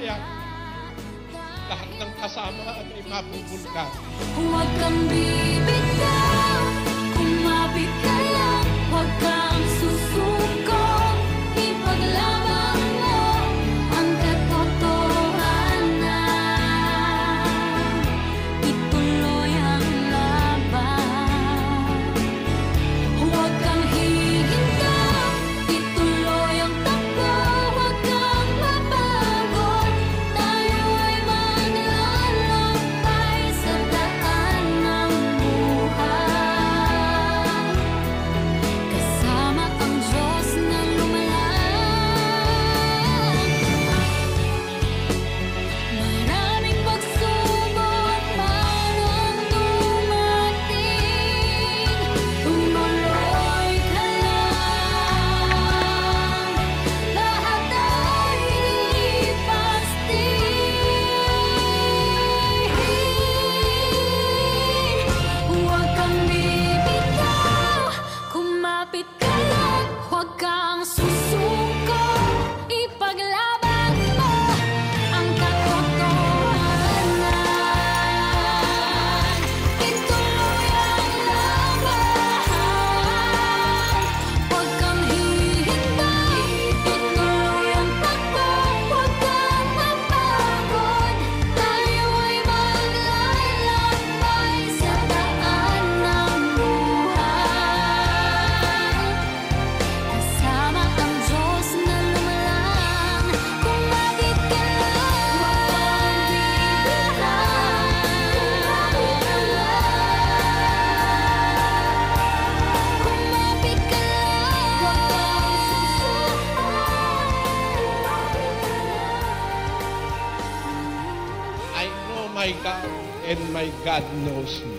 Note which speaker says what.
Speaker 1: kaya lahat ng kasama ay mabubulkan.
Speaker 2: Huwag kang bibitaw, kumapit ka lang, huwag kang susuko, ipaglaban mo ang katotohanan, ituloy ang laban. Huwag kang hihintaw, ituloy ang takbo, huwag kang mapagod, tayo ay maglalakbay sa daan ng buhay, kasama ang Diyos na lumalang. Maraming pagsubok man ang dumating, tumuloy ka lang, lahat ay lilipas din. Huwag kang bibitaw, kumapit ka lang, huwag kang susuko, ipaglaban mo ang katotohanan, ituloy ang laban. Huwag kang hihintay, ituloy ang takbo, huwag kang mapagod, tayo ay maglalakbay sa daan ng buhay, kasama ang Diyos na lumalang. Kumapit ka lang, huwag kang bibitaw, kumapit ka lang, kumapit ka lang, huwag kang susuko,
Speaker 1: I know my God and my God knows me.